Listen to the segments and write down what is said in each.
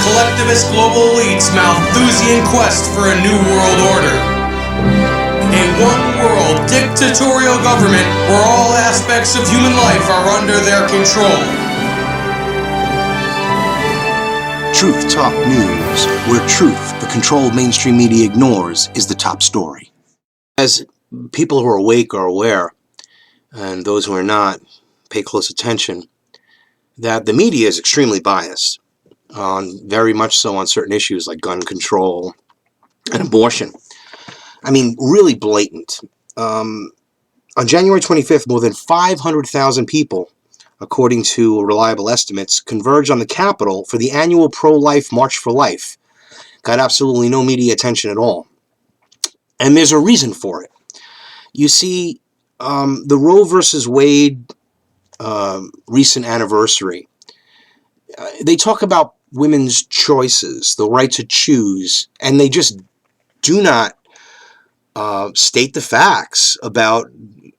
collectivist global elites' Malthusian quest for a new world order. A one-world dictatorial government where all aspects of human life are under their control. Truth Talk News, where truth the controlled mainstream media ignores, is the top story. As people who are awake are aware, and those who are not pay close attention, that the media is extremely biased, very much so on certain issues like gun control and abortion. I mean, really blatant. On January 25th, more than 500,000 people, according to reliable estimates, converged on the Capitol for the annual pro-life March for Life. Got absolutely no media attention at all. And there's a reason for it. You see, the Roe versus Wade recent anniversary, they talk about women's choices, the right to choose, and they just do not state the facts about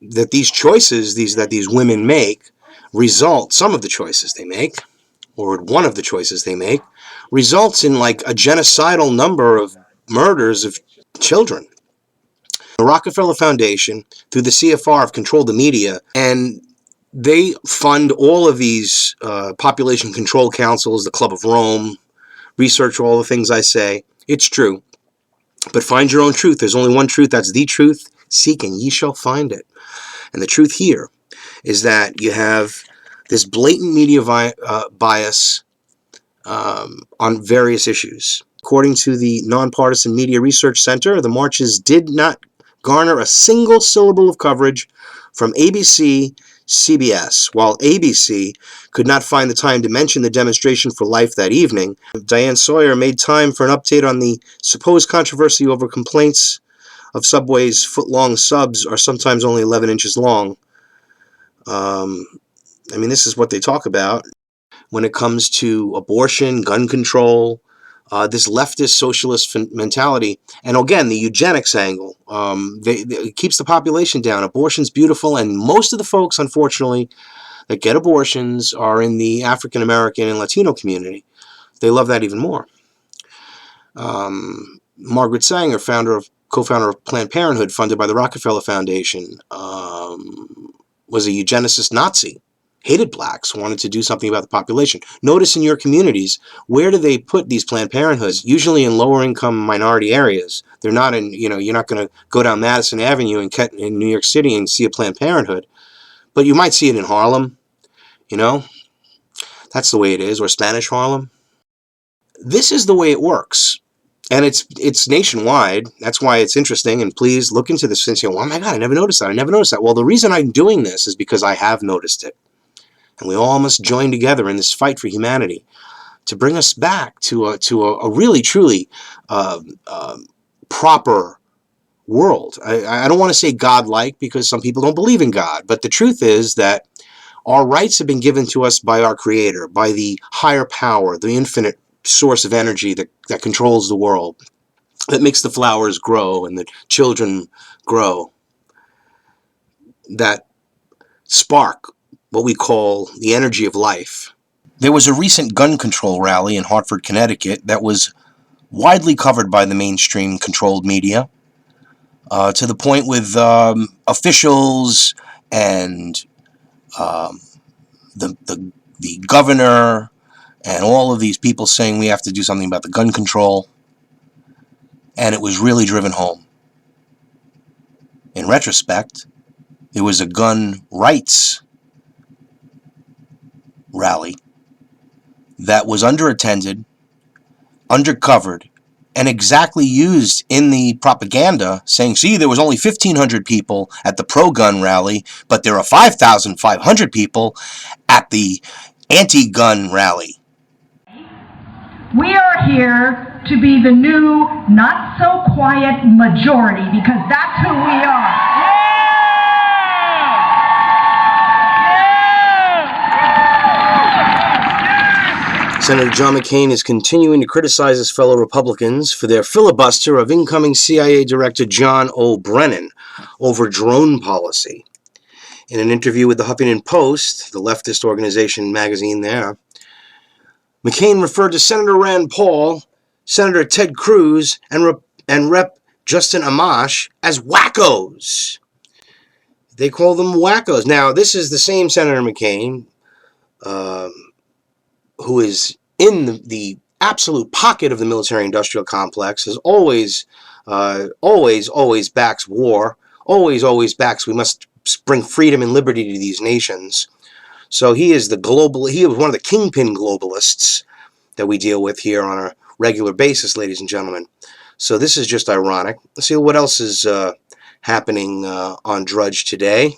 that these choices that these women make some of the choices they make, or one of the choices they make, results in like a genocidal number of murders of children. The Rockefeller Foundation, through the CFR, have controlled the media, and they fund all of these population control councils, the Club of Rome, research all the things I say. It's true. But find your own truth. There's only one truth. That's the truth. Seek and ye shall find it. And the truth here is that you have this blatant media bias on various issues. According to the Nonpartisan Media Research Center, the marches did not garner a single syllable of coverage from ABC, CBS. While ABC could not find the time to mention the demonstration for life that evening, Diane Sawyer made time for an update on the supposed controversy over complaints of Subway's foot-long subs are sometimes only 11 inches long. I mean, this is what they talk about when it comes to abortion, gun control, this leftist socialist mentality, and again, the eugenics angle. It keeps the population down. Abortion's beautiful, and most of the folks, unfortunately, that get abortions are in the African American and Latino community. They love that even more. Margaret Sanger, co-founder of Planned Parenthood, funded by the Rockefeller Foundation, was a eugenicist Nazi. Hated blacks, wanted to do something about the population. Notice in your communities, where do they put these Planned Parenthoods? Usually in lower income minority areas. They're not in, you're not going to go down Madison Avenue in New York City and see a Planned Parenthood. But you might see it in Harlem, That's the way it is, or Spanish Harlem. This is the way it works. And it's nationwide. That's why it's interesting. And please look into this and say, oh my God, I never noticed that. Well, the reason I'm doing this is because I have noticed it. And we all must join together in this fight for humanity to bring us back to a really, truly proper world. I don't want to say godlike because some people don't believe in God. But the truth is that our rights have been given to us by our Creator, by the higher power, the infinite source of energy that controls the world, that makes the flowers grow and the children grow, that spark what we call the energy of life. There was a recent gun control rally in Hartford, Connecticut that was widely covered by the mainstream controlled media, to the point with officials and the governor and all of these people saying we have to do something about the gun control, and it was really driven home. In retrospect, it was a gun rights rally that was underattended, undercovered, and exactly used in the propaganda, saying, see, there was only 1,500 people at the pro-gun rally, but there are 5,500 people at the anti-gun rally. We are here to be the new, not-so-quiet majority, because that's who we are. Senator John McCain is continuing to criticize his fellow Republicans for their filibuster of incoming CIA Director John O'Brennan over drone policy. In an interview with the Huffington Post, the leftist organization magazine there, McCain referred to Senator Rand Paul, Senator Ted Cruz, and Rep. Justin Amash as wackos. They call them wackos. Now, this is the same Senator McCain who is in the absolute pocket of the military-industrial complex, has always backs war, always backs we must bring freedom and liberty to these nations. So he is he was one of the kingpin globalists that we deal with here on a regular basis, ladies and gentlemen. So this is just ironic. Let's see what else is happening on Drudge today.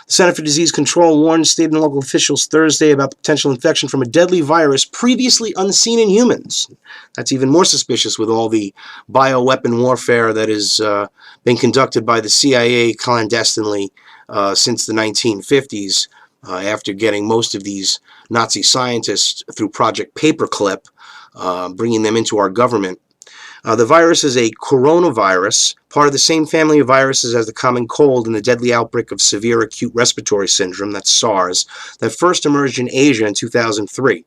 The Center for Disease Control warned state and local officials Thursday about the potential infection from a deadly virus previously unseen in humans. That's even more suspicious with all the bioweapon warfare that has been conducted by the CIA clandestinely since the 1950s, after getting most of these Nazi scientists through Project Paperclip, bringing them into our government. The virus is a coronavirus, part of the same family of viruses as the common cold and the deadly outbreak of severe acute respiratory syndrome, that's SARS, that first emerged in Asia in 2003.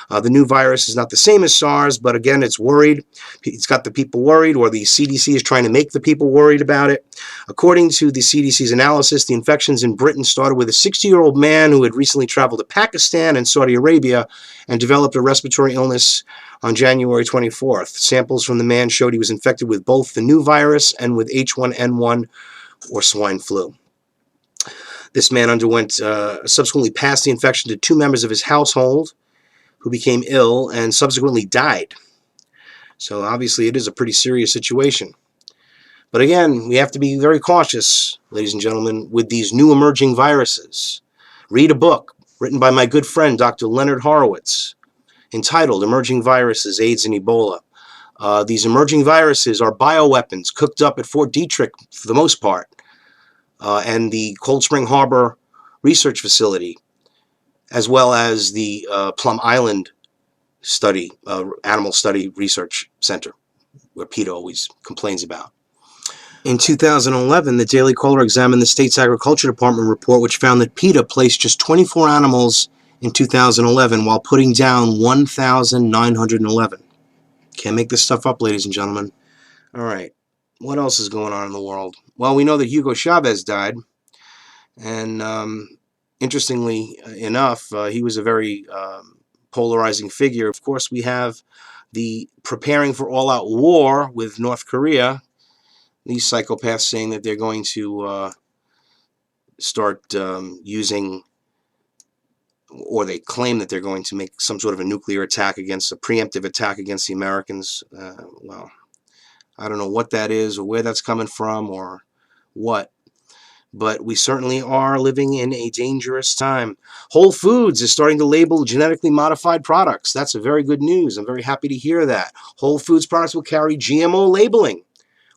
The new virus is not the same as SARS, but again, it's worried. It's got the people worried, or the CDC is trying to make the people worried about it. According to the CDC's analysis, the infections in Britain started with a 60-year-old man who had recently traveled to Pakistan and Saudi Arabia and developed a respiratory illness on January 24th. Samples from the man showed he was infected with both the new virus and with H1N1 or swine flu. This man subsequently passed the infection to 2 members of his household who became ill and subsequently died. So obviously it is a pretty serious situation. But again, we have to be very cautious, ladies and gentlemen, with these new emerging viruses. Read a book written by my good friend, Dr. Leonard Horowitz, entitled Emerging Viruses, AIDS and Ebola. These emerging viruses are bioweapons cooked up at Fort Detrick for the most part, and the Cold Spring Harbor Research Facility, as well as the Plum Island Animal Study Research Center, where PETA always complains about. In 2011, the Daily Caller examined the state's Agriculture Department report, which found that PETA placed just 24 animals in 2011 while putting down 1,911. Can't make this stuff up, ladies and gentlemen. All right, what else is going on in the world? Well, we know that Hugo Chavez died, and interestingly enough, he was a very polarizing figure. Of course, we have the preparing for all-out war with North Korea. These psychopaths saying that they're going to start using, or they claim that they're going to make some sort of a nuclear attack a preemptive attack against the Americans. Well, I don't know what that is or where that's coming from or what. But we certainly are living in a dangerous time. Whole Foods is starting to label genetically modified products. That's a very good news. I'm very happy to hear that. Whole Foods products will carry GMO labeling.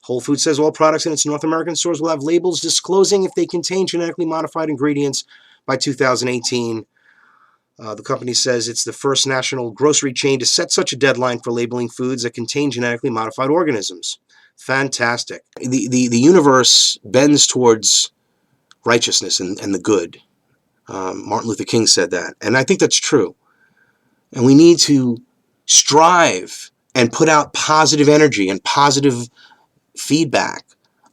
Whole Foods says all products in its North American stores will have labels disclosing if they contain genetically modified ingredients by 2018. The company says it's the first national grocery chain to set such a deadline for labeling foods that contain genetically modified organisms. Fantastic. The universe bends towards righteousness and the good. Martin Luther King said that, and I think that's true. And we need to strive and put out positive energy and positive feedback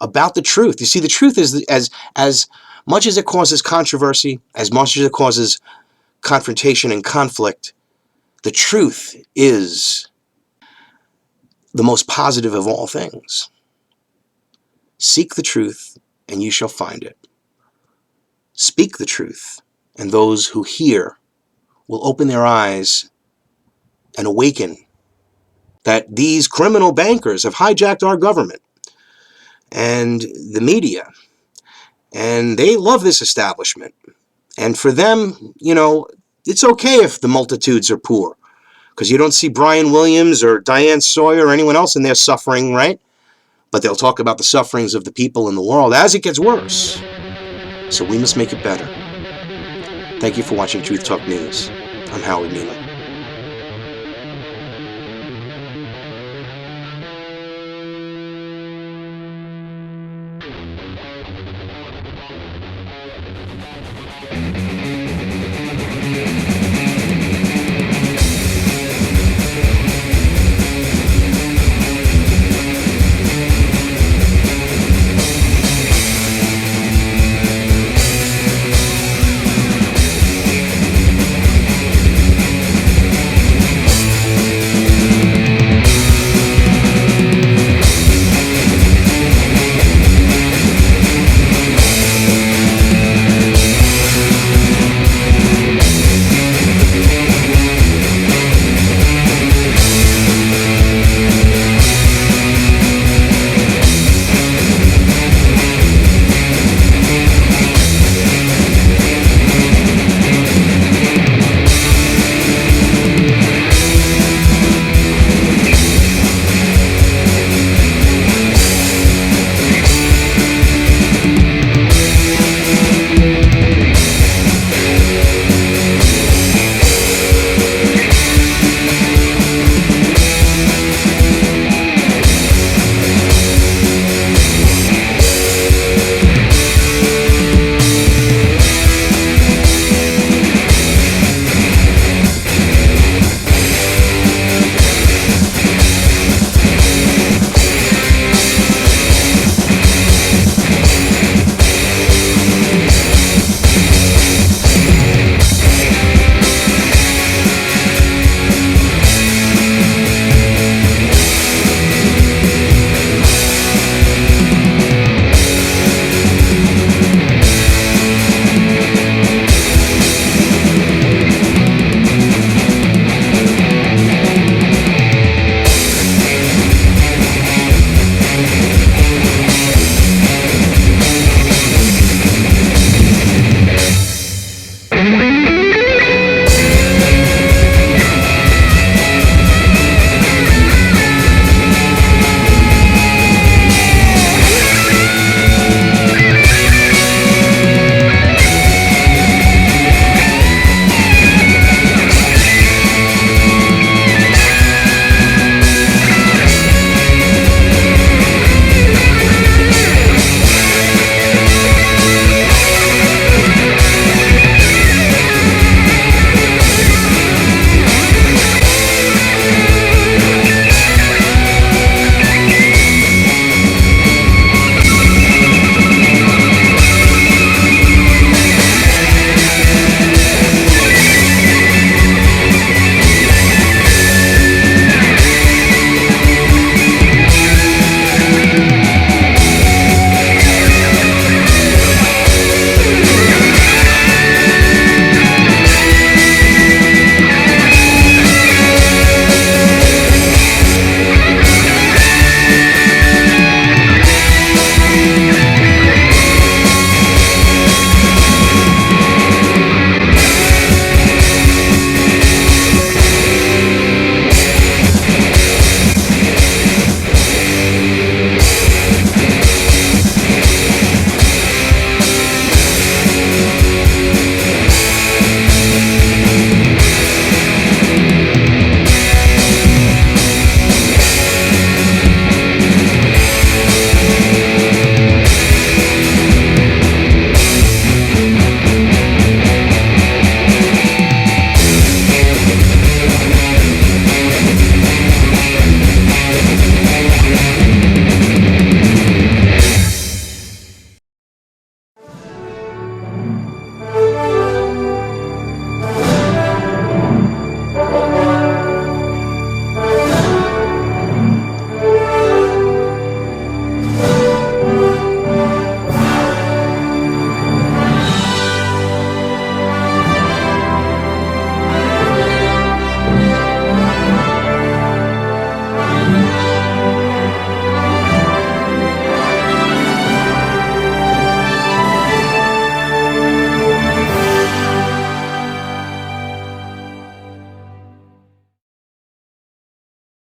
about the truth. You see, the truth is, as much as it causes controversy, as much as it causes confrontation and conflict, the truth is the most positive of all things. Seek the truth, and you shall find it. Speak the truth, and those who hear will open their eyes and awaken that these criminal bankers have hijacked our government and the media, and they love this establishment. And for them, you know, it's okay if the multitudes are poor, because you don't see Brian Williams or Diane Sawyer or anyone else in there suffering, right? But they'll talk about the sufferings of the people in the world as it gets worse. So we must make it better. Thank you for watching Truth Talk News. I'm Howard Nealon.